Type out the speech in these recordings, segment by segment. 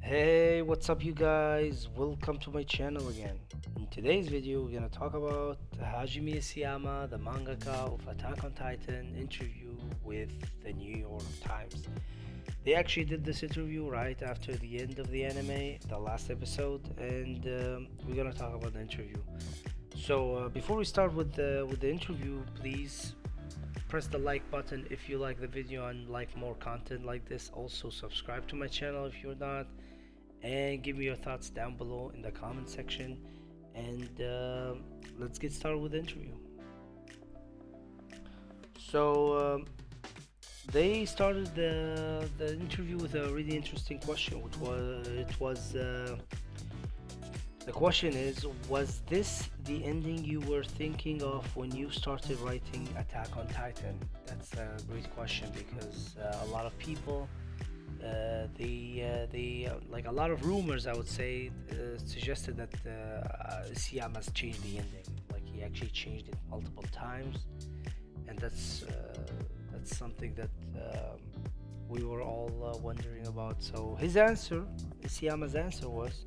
Hey, what's up, you guys? Welcome to my channel again. In today's video, we're gonna talk about Hajime Isayama, the mangaka of Attack on Titan, interview with the New York Times. They actually did this interview right after the end of the anime, the last episode, and we're gonna talk about the interview. So before we start with the interview, please press the like button if you like the video and like more content like this. Also, subscribe to my channel if you're not, and give me your thoughts down below in the comment section. And let's get started with the interview. So they started the interview with a really interesting question, which was the question is, was this the ending you were thinking of when you started writing Attack on Titan? That's a great question because a lot of people, like a lot of rumors, I would say, suggested that Siyama's changed the ending. Like he actually changed it multiple times, and that's something that we were all wondering about. So his answer, Siyama's answer was,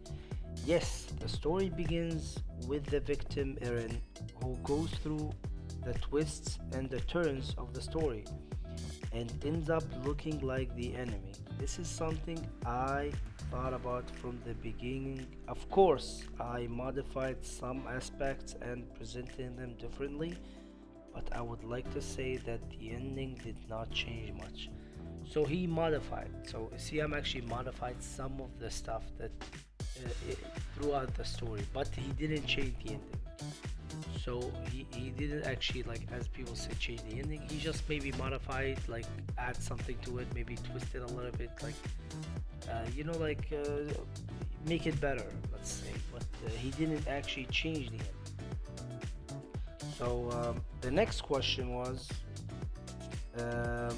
yes, the story begins with the victim Eren, who goes through the twists and the turns of the story and ends up looking like the enemy. This is something I thought about from the beginning. Of course, I modified some aspects and presented them differently, but I would like to say that the ending did not change much. So he modified. So Siam actually modified some of the stuff that throughout the story, but he didn't change the ending. So he didn't actually, like as people say, change the ending. He just maybe modified, like add something to it, maybe twist it a little bit, like make it better, let's say. But he didn't actually change the ending. So the next question was, um,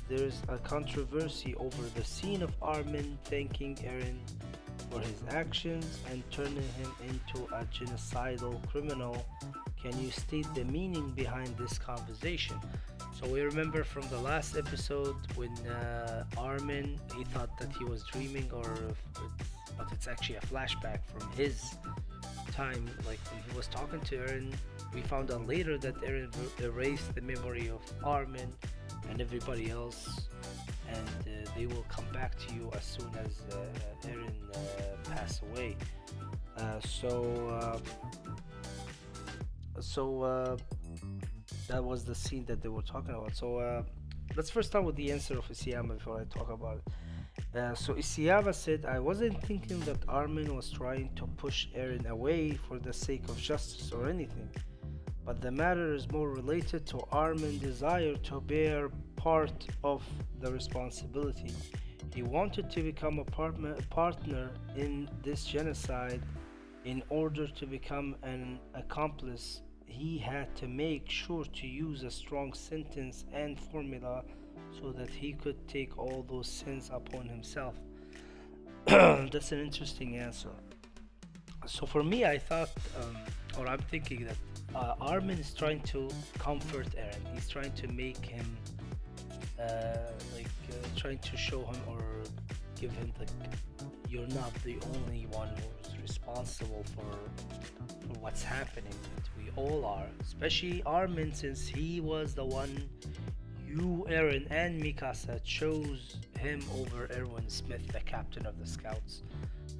there's a controversy over the scene of Armin thanking Eren for his actions and turning him into a genocidal criminal. Can you state the meaning behind this conversation? So we remember from the last episode when Armin, he thought that he was dreaming, but it's actually a flashback from his time, like when he was talking to Eren. We found out later that Eren erased the memory of Armin and everybody else, and they will come back to you as soon as Eren pass away. Uh, so, so that was the scene that they were talking about. So let's first start with the answer of Isayama before I talk about it. So Isayama said, I wasn't thinking that Armin was trying to push Eren away for the sake of justice or anything, but the matter is more related to Armin's desire to bear part of the responsibility. He wanted to become a partner in this genocide. In order to become an accomplice, he had to make sure to use a strong sentence and formula so that he could take all those sins upon himself. That's an interesting answer. So for me, I thought, or I'm thinking that Armin is trying to comfort Eren. He's trying to make him, trying to show him or give him the, you're not the only one who's responsible for what's happening. We all are, especially Armin, since he was the one you, Eren, and Mikasa chose him over Erwin Smith, the captain of the scouts.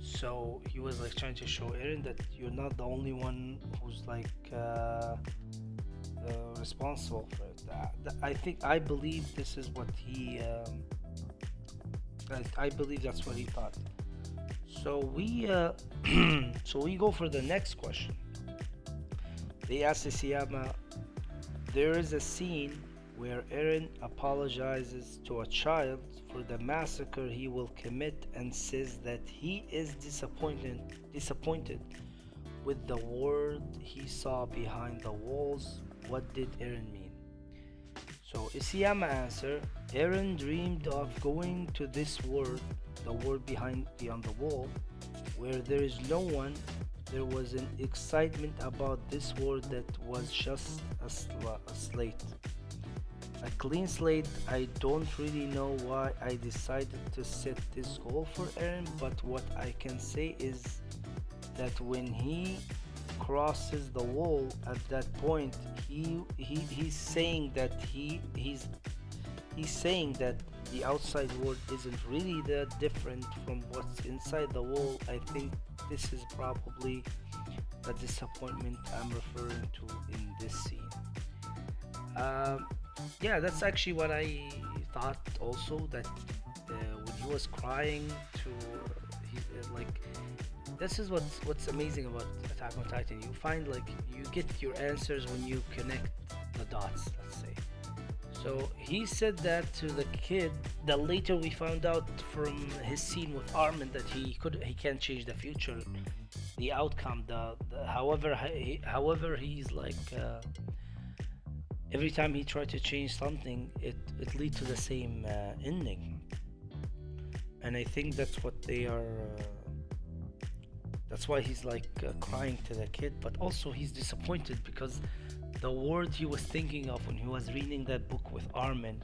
So he was like trying to show Eren that you're not the only one who's like responsible for it. I believe this is what he. I believe that's what he thought. So we so we go for the next question. They asked Isayama, there is a scene where Eren apologizes to a child for the massacre he will commit and says that he is disappointed with the world he saw behind the walls. What did Eren mean? So Isayama answered, Eren dreamed of going to this world, the world beyond the wall, where there is no one. There was an excitement about this world that was just a slate. A clean slate. I don't really know why I decided to set this goal for Aaron, but what I can say is that when he crosses the wall at that point, he's saying that he's saying that the outside world isn't really that different from what's inside the wall. I think this is probably the disappointment I'm referring to in this scene. Um, yeah, that's actually what I thought also. That when he was crying to, like, this is what's amazing about Attack on Titan. You find like you get your answers when you connect the dots. Let's say. So he said that to the kid. That later we found out from his scene with Armin that he can't change the future, the outcome. However he's like. Every time he tried to change something, it lead to the same ending. And I think that's what they are. That's why he's like crying to the kid, but also he's disappointed because the world he was thinking of when he was reading that book with Armin,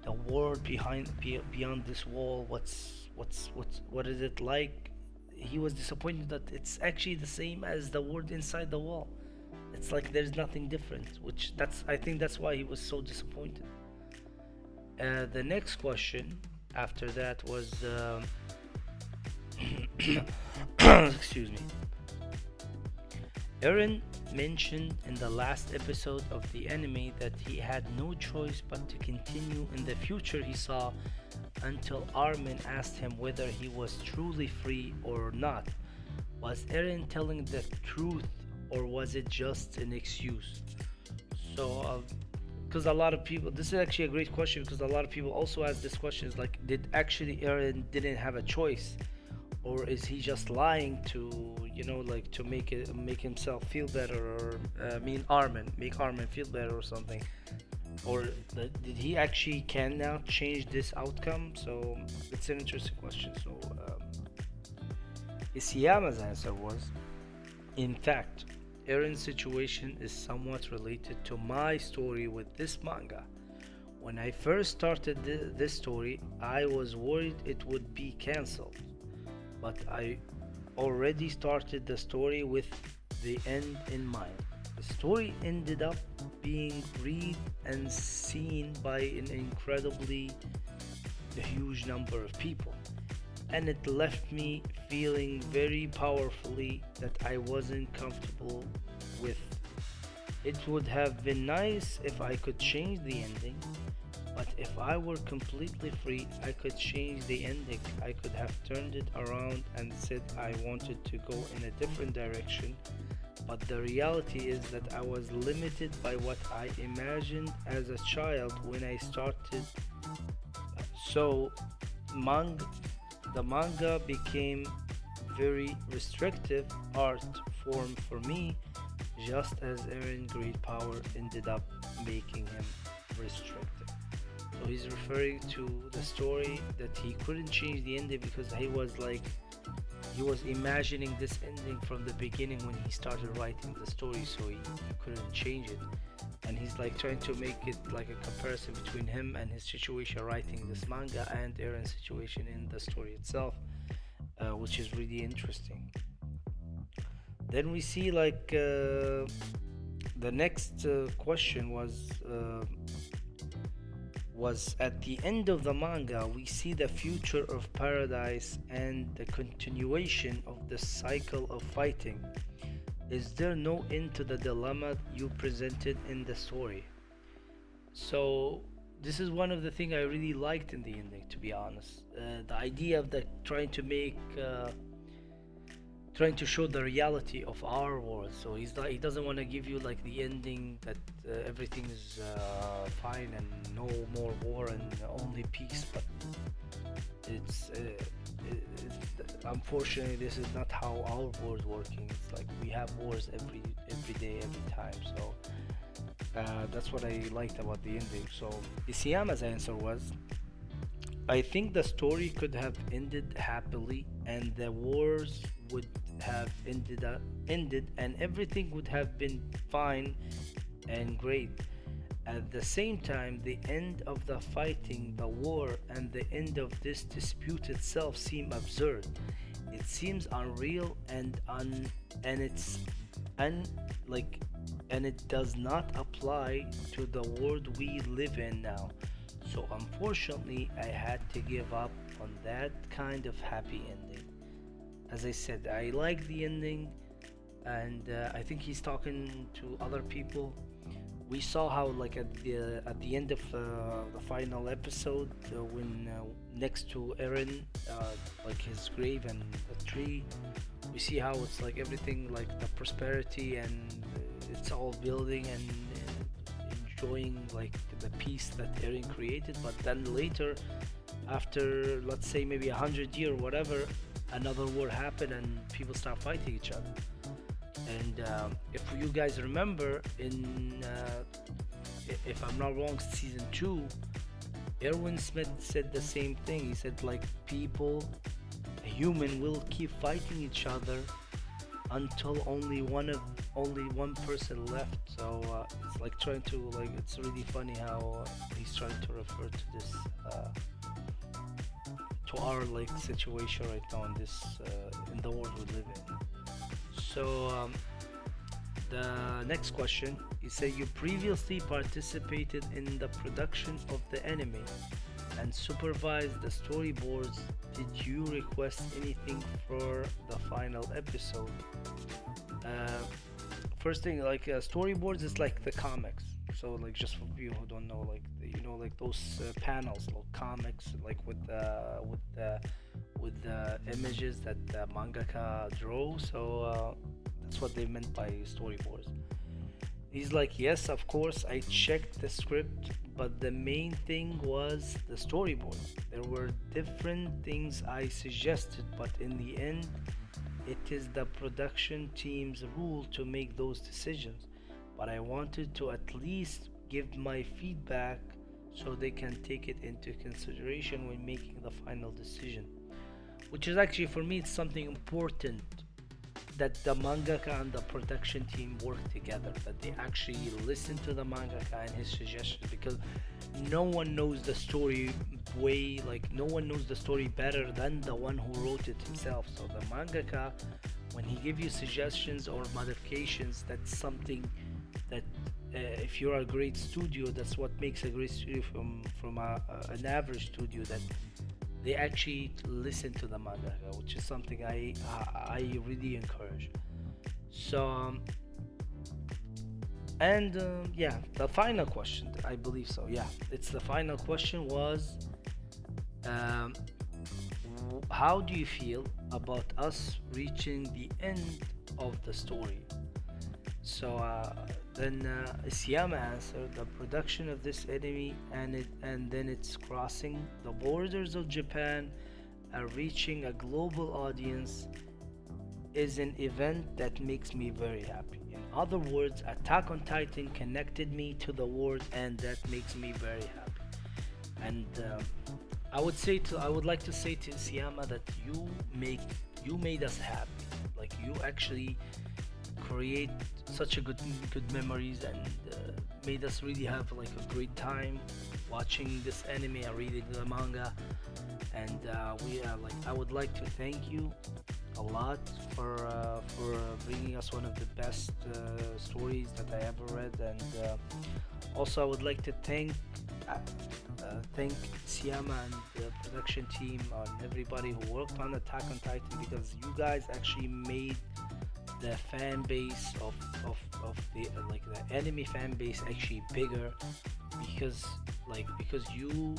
the world beyond this wall, what is it like? He was disappointed that it's actually the same as the world inside the wall. It's like there's nothing different, which that's I think that's why he was so disappointed. The next question after that was excuse me. Eren mentioned in the last episode of the anime that he had no choice but to continue in the future he saw until Armin asked him whether he was truly free or not. Was Eren telling the truth or was it just an excuse? So, because a lot of people, this is actually a great question because a lot of people also ask this question: is like, did actually Eren didn't have a choice, or is he just lying to, like to make himself feel better, or make Armin feel better or something, or did he actually can now change this outcome? So it's an interesting question. So Isayama's answer was, in fact, Eren's situation is somewhat related to my story with this manga. When I first started this story, I was worried it would be cancelled, but I already started the story with the end in mind. The story ended up being read and seen by an incredibly huge number of people, and it left me feeling very powerfully that I wasn't comfortable with. It would have been nice if I could change the ending, but if I were completely free, I could change the ending. I could have turned it around and said I wanted to go in a different direction, but the reality is that I was limited by what I imagined as a child when I started. So, manga the manga became very restrictive art form for me, just as Eren's great power ended up making him restrictive. So he's referring to the story that he couldn't change the ending because he was imagining this ending from the beginning when he started writing the story, so he couldn't change it. And he's like trying to make it like a comparison between him and his situation writing this manga and Eren's situation in the story itself, which is really interesting. Then we see like the next question was at the end of the manga we see the future of paradise and the continuation of the cycle of fighting. Is there no end to the dilemma you presented in the story? So this is one of the things I really liked in the ending, to be honest. The idea of the trying to show the reality of our world. So he doesn't want to give you like the ending that everything is fine and no more war and only peace, but it's unfortunately this is not how our world working. It's like we have wars every day, every time. So that's what I liked about the ending. So Isayama's answer was, I think the story could have ended happily and the wars would have ended and everything would have been fine and great. At the same time, the end of the fighting, the war, and the end of this dispute itself seem absurd. It seems unreal and it's un like and it does not apply to the world we live in now. So unfortunately, I had to give up on that kind of happy ending. As I said, I like the ending, and I think he's talking to other people. We saw how, like at the end of the final episode, when next to Eren, like his grave and the tree, we see how it's like everything, like the prosperity, and it's all building and enjoying like the peace that Eren created. But then later, after let's say maybe 100 year whatever, another war happened and people start fighting each other. And if you guys remember, if I'm not wrong, season two, Erwin Smith said the same thing. He said like people, a human will keep fighting each other until only one person left. So it's like trying to like it's really funny how he's trying to refer to this to our like situation right now in this in the world we live in. So the next question, you say you previously participated in the production of the anime and supervised the storyboards. Did you request anything for the final episode? Uh, First thing, like storyboards is like the comics. So like just for people who don't know, like you know, like those panels, like comics, like with the images that the mangaka draw. So that's what they meant by storyboards. He's like, yes, of course, I checked the script, but the main thing was the storyboard. There were different things I suggested, but in the end, it is the production team's rule to make those decisions. But I wanted to at least give my feedback so they can take it into consideration when making the final decision. Which is actually, for me, it's something important that the mangaka and the production team work together, that they actually listen to the mangaka and his suggestions, because no one knows the story no one knows the story better than the one who wrote it himself. So the mangaka, when he gives you suggestions or modifications, that's something that if you're a great studio, that's what makes a great studio from an average studio, that they actually listen to the mangaka, which is something I really encourage. So yeah, the final question, I believe so. Yeah, it's the final question was, um, how do you feel about us reaching the end of the story? So then Isayama answered, the production of this anime and then it's crossing the borders of Japan and reaching a global audience is an event that makes me very happy. In other words, Attack on Titan connected me to the world, and that makes me very happy. And I would like to say to Isayama that you made us happy. Like you actually create such a good memories, and made us really have like a great time watching this anime and reading the manga. And we like I would like to thank you a lot for bringing us one of the best stories that I ever read. And also I would like to thank Siama and the production team, on everybody who worked on Attack on Titan, because you guys actually made the fan base of the like the anime fan base actually bigger, because you,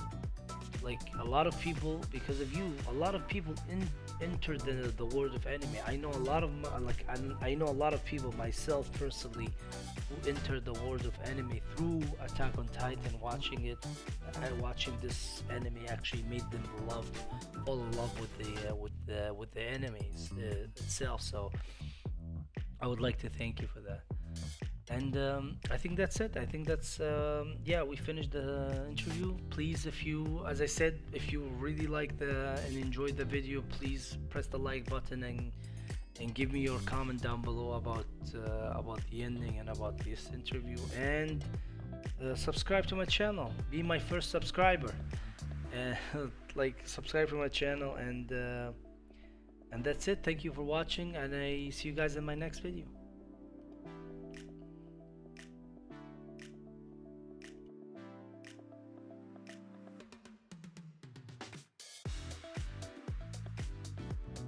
like, a lot of people, because of you, a lot of people entered the world of anime. I know a lot of I know a lot of people myself personally who entered the world of anime through Attack on Titan. Watching it, watching this anime actually made them fall in love with the animes itself. So I would like to thank you for that. And I think that's it. I think that's yeah, we finished the interview. Please, if you, as I said, if you really liked and enjoyed the video, please press the like button and give me your comment down below about the ending and about this interview. And subscribe to my channel. Be my first subscriber. And like subscribe to my channel, and that's it. Thank you for watching, and I see you guys in my next video.